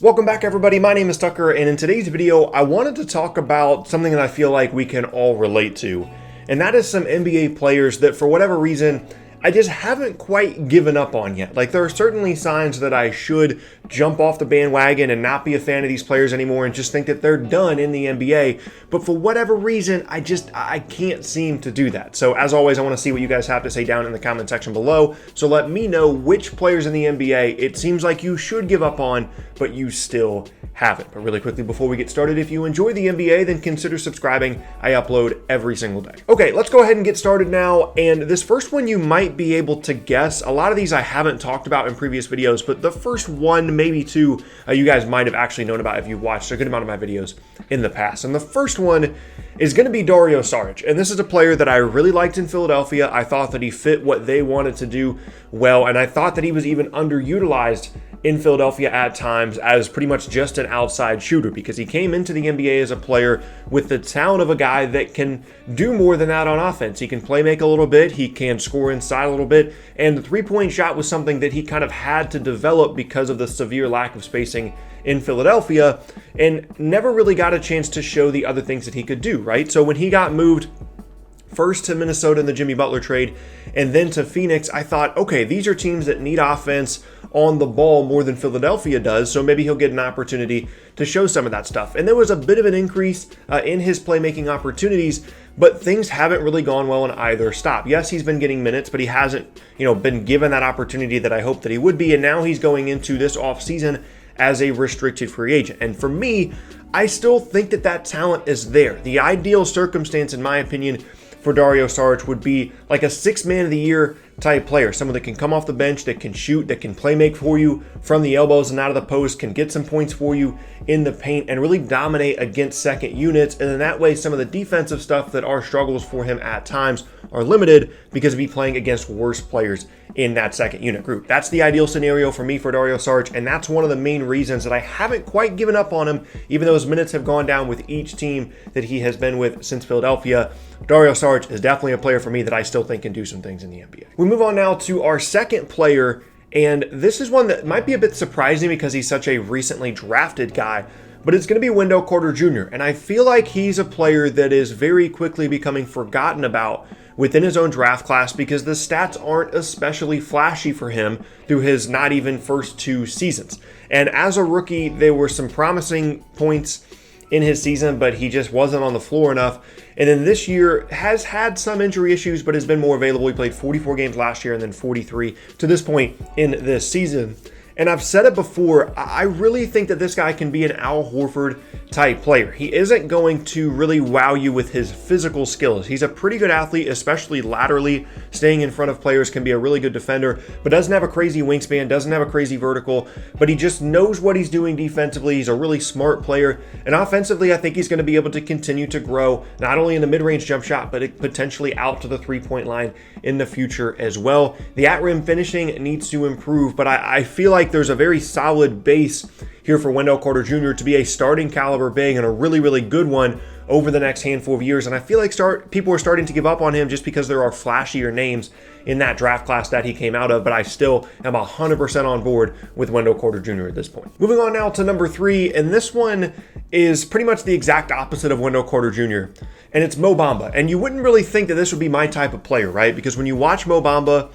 Welcome back, everybody. My name is Tucker, and in today's video, I wanted to talk about something that I feel like we can all relate to, and that is some NBA players that, for whatever reason, I just haven't quite given up on yet. Like, there are certainly signs that I should jump off the bandwagon and not be a fan of these players anymore and just think that they're done in the NBA, but for whatever reason, I can't seem to do that. So, as always, I want to see what you guys have to say down in the comment section below, so let me know which players in the NBA it seems like you should give up on, but you still haven't. But really quickly, before we get started, if you enjoy the NBA, then consider subscribing. I upload every single day. Okay, let's go ahead and get started now, and this first one you might be able to guess. A lot of these I haven't talked about in previous videos, but the first one, maybe two, you guys might have actually known about if you've watched a good amount of my videos in the past. And the first one is going to be Dario Saric, and this is a player that I really liked in Philadelphia. I thought that he fit what they wanted to do well, and I thought that he was even underutilized in Philadelphia at times as pretty much just an outside shooter, because he came into the NBA as a player with the talent of a guy that can do more than that on offense. He can play make a little bit, he can score inside a little bit, and the three-point shot was something that he kind of had to develop because of the severe lack of spacing in Philadelphia, and never really got a chance to show the other things that he could do, right? So when he got moved first to Minnesota in the Jimmy Butler trade, and then to Phoenix, I thought, okay, these are teams that need offense on the ball more than Philadelphia does, so maybe he'll get an opportunity to show some of that stuff. And there was a bit of an increase in his playmaking opportunities, but things haven't really gone well in either stop. Yes, he's been getting minutes, but he hasn't, been given that opportunity that I hoped that he would be, and now he's going into this offseason as a restricted free agent. And for me, I still think that that talent is there. The ideal circumstance, in my opinion, for Dario Saric would be like a sixth man of the year type player, someone that can come off the bench, that can shoot, that can play make for you from the elbows and out of the post, can get some points for you in the paint and really dominate against second units. And then that way, some of the defensive stuff that are struggles for him at times are limited because of he playing against worse players in that second unit group. That's the ideal scenario for me for Dario Saric, and that's one of the main reasons that I haven't quite given up on him, even though his minutes have gone down with each team that he has been with since Philadelphia. Dario Saric is definitely a player for me that I still think can do some things in the NBA. We move on now to our second player, and this is one that might be a bit surprising because he's such a recently drafted guy, but it's going to be Wendell Carter Jr., and I feel like he's a player that is very quickly becoming forgotten about within his own draft class because the stats aren't especially flashy for him through his not even first two seasons. And as a rookie, there were some promising points in his season, but he just wasn't on the floor enough. And then this year has had some injury issues, but has been more available. He played 44 games last year and then 43 to this point in this season. And I've said it before, I really think that this guy can be an Al Horford type player. He isn't going to really wow you with his physical skills. He's a pretty good athlete, especially laterally. Staying in front of players, can be a really good defender, but doesn't have a crazy wingspan, doesn't have a crazy vertical, but he just knows what he's doing defensively. He's a really smart player. And offensively, I think he's going to be able to continue to grow, not only in the mid-range jump shot, but potentially out to the three-point line in the future as well. The at-rim finishing needs to improve, but I feel like there's a very solid base here for Wendell Carter Jr. to be a starting caliber big and a really, really good one over the next handful of years. And I feel like people are starting to give up on him just because there are flashier names in that draft class that he came out of, but I still am 100% on board with Wendell Carter Jr. at this point. Moving on now to number 3, and this one is pretty much the exact opposite of Wendell Carter Jr., and it's Mo Bamba. And you wouldn't really think that this would be my type of player, right? Because when you watch Mo Bamba,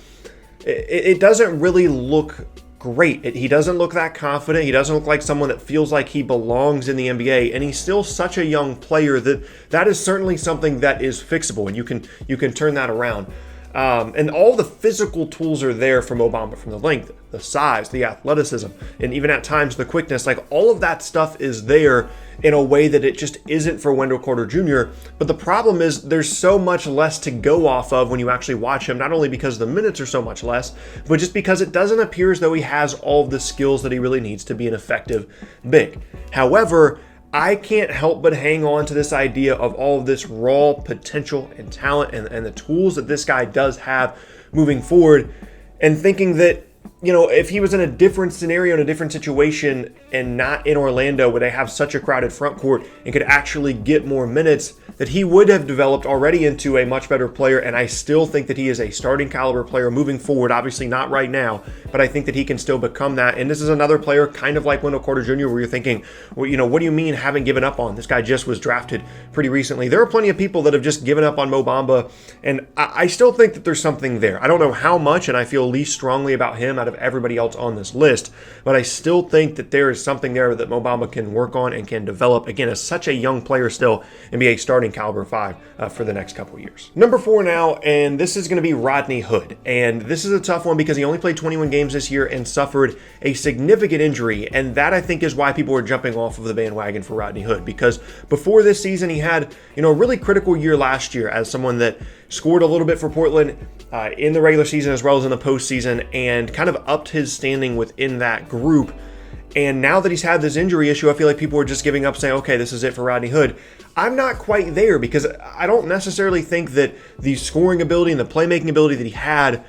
it doesn't really look great. He doesn't look that confident. He doesn't look like someone that feels like he belongs in the NBA, and he's still such a young player that is certainly something that is fixable, and you can turn that around. And all the physical tools are there for Mo Bamba, from the length, the size, the athleticism, and even at times the quickness. Like, all of that stuff is there in a way that it just isn't for Wendell Carter Jr. But the problem is there's so much less to go off of when you actually watch him, not only because the minutes are so much less, but just because it doesn't appear as though he has all of the skills that he really needs to be an effective big. However, I can't help but hang on to this idea of all of this raw potential and talent and the tools that this guy does have moving forward, and thinking that, if he was in a different scenario, in a different situation, and not in Orlando where they have such a crowded front court and could actually get more minutes, that he would have developed already into a much better player, and I still think that he is a starting caliber player moving forward. Obviously not right now, but I think that he can still become that. And this is another player kind of like Wendell Carter Jr. where you're thinking, well, you know, what do you mean haven't given up on? This guy just was drafted pretty recently. There are plenty of people that have just given up on Mo Bamba, and I still think that there's something there. I don't know how much, and I feel least strongly about him out of everybody else on this list, but I still think that there is something there that Mo Bamba can work on and can develop. Again, as such a young player still, and be a starting caliber 5 for the next couple years. Number 4 now, and this is going to be Rodney Hood. And this is a tough one because he only played 21 games this year and suffered a significant injury. And that, I think, is why people are jumping off of the bandwagon for Rodney Hood. Because before this season, he had, you know, a really critical year last year as someone that scored a little bit for Portland in the regular season as well as in the postseason, and kind of upped his standing within that group. And now that he's had this injury issue, I feel like people are just giving up, saying, okay, this is it for Rodney Hood. I'm not quite there because I don't necessarily think that the scoring ability and the playmaking ability that he had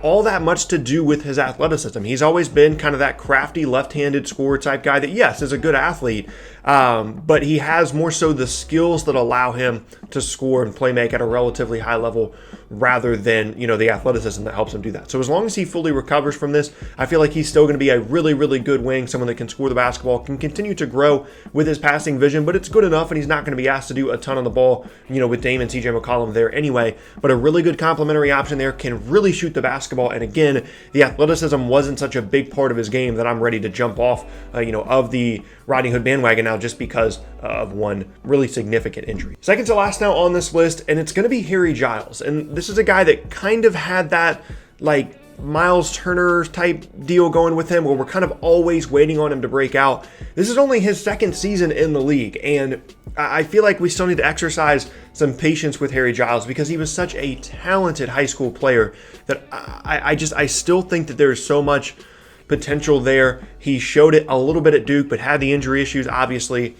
all that much to do with his athleticism. He's always been kind of that crafty left-handed scorer type guy that, yes, is a good athlete, but he has more so the skills that allow him to score and play make at a relatively high level rather than, you know, the athleticism that helps him do that. So as long as he fully recovers from this, I feel like he's still going to be a really, really good wing, someone that can score the basketball, can continue to grow with his passing vision, but it's good enough, and he's not going to be asked to do a ton on the ball, you know, with Dame and CJ McCollum there anyway, but a really good complementary option there, can really shoot the basketball. And again, the athleticism wasn't such a big part of his game that I'm ready to jump off, you know, of the Rodney Hood bandwagon now just because of one really significant injury. Second to last now on this list, and it's going to be Harry Giles. And this is a guy that kind of had that, like, Miles Turner type deal going with him where we're kind of always waiting on him to break out. This is only his second season in the league, and I feel like we still need to exercise some patience with Harry Giles because he was such a talented high school player that I still think that there's so much potential there. He showed it a little bit at Duke, but had the injury issues, obviously.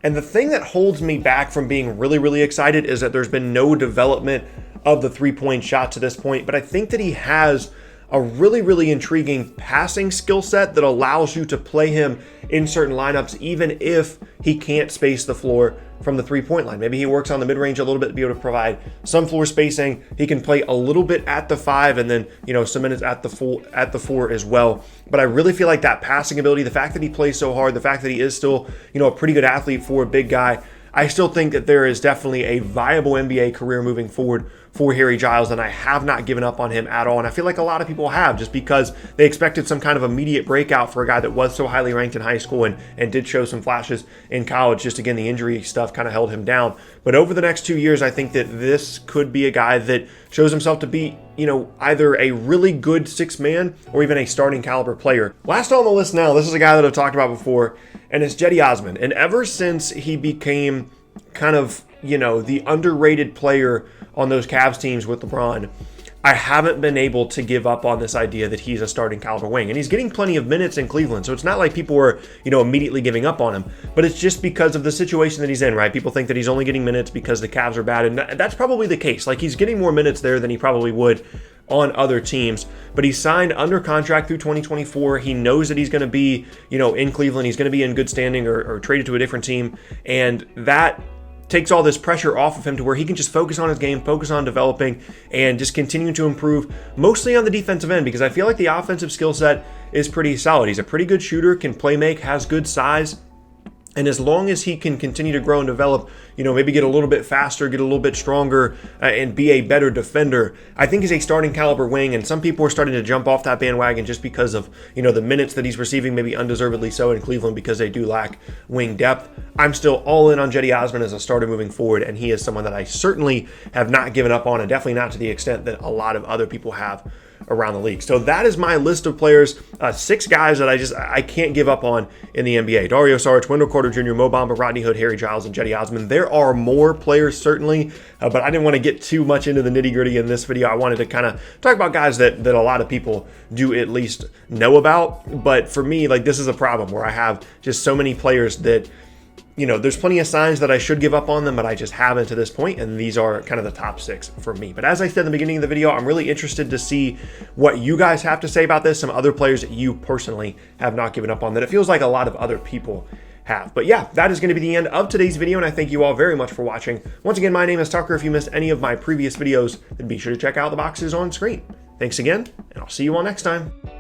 And the thing that holds me back from being really, really excited is that there's been no development of the three-point shot to this point, but I think that he has a really, really intriguing passing skill set that allows you to play him in certain lineups, even if he can't space the floor from the three-point line. Maybe he works on the mid-range a little bit to be able to provide some floor spacing. He can play a little bit at the 5 and then, you know, some minutes at the 4 as well. But I really feel like that passing ability, the fact that he plays so hard, the fact that he is still, you know, a pretty good athlete for a big guy, I still think that there is definitely a viable NBA career moving forward for Harry Giles, and I have not given up on him at all. And I feel like a lot of people have, just because they expected some kind of immediate breakout for a guy that was so highly ranked in high school and did show some flashes in college. Just again, the injury stuff kind of held him down. But over the next 2 years, I think that this could be a guy that shows himself to be, you know, either a really good six-man or even a starting caliber player. Last on the list now, this is a guy that I've talked about before, and it's Cedi Osman. And ever since he became kind of, you know, the underrated player on those Cavs teams with LeBron, I haven't been able to give up on this idea that he's a starting caliber wing. And he's getting plenty of minutes in Cleveland, so it's not like people are, you know, immediately giving up on him. But it's just because of the situation that he's in, right? People think that he's only getting minutes because the Cavs are bad, and that's probably the case. Like, he's getting more minutes there than he probably would on other teams, but he's signed under contract through 2024. He knows that he's going to be, you know, in Cleveland. He's going to be in good standing or traded to a different team, and that takes all this pressure off of him to where he can just focus on his game, focus on developing, and just continue to improve, mostly on the defensive end, because I feel like the offensive skill set is pretty solid. He's a pretty good shooter, can play make, has good size. And as long as he can continue to grow and develop, you know, maybe get a little bit faster, get a little bit stronger, and be a better defender, I think he's a starting caliber wing. And some people are starting to jump off that bandwagon just because of, you know, the minutes that he's receiving, maybe undeservedly so in Cleveland because they do lack wing depth. I'm still all in on Cedi Osman as a starter moving forward, and he is someone that I certainly have not given up on, and definitely not to the extent that a lot of other people have around the league. So that is my list of players, 6 guys that I can't give up on in the NBA. Dario Saric, Wendell Carter Jr., Mo Bamba, Rodney Hood, Harry Giles, and Cedi Osman. There are more players certainly, but I didn't want to get too much into the nitty-gritty in this video. I wanted to kind of talk about guys that a lot of people do at least know about. But for me, like, this is a problem where I have just so many players that, you know, there's plenty of signs that I should give up on them, but I just haven't to this point, and these are kind of the top 6 for me. But as I said in the beginning of the video, I'm really interested to see what you guys have to say about this, some other players that you personally have not given up on that it feels like a lot of other people have. But yeah, that is going to be the end of today's video, and I thank you all very much for watching. Once again, my name is Tucker. If you missed any of my previous videos, then be sure to check out the boxes on screen. Thanks again, and I'll see you all next time.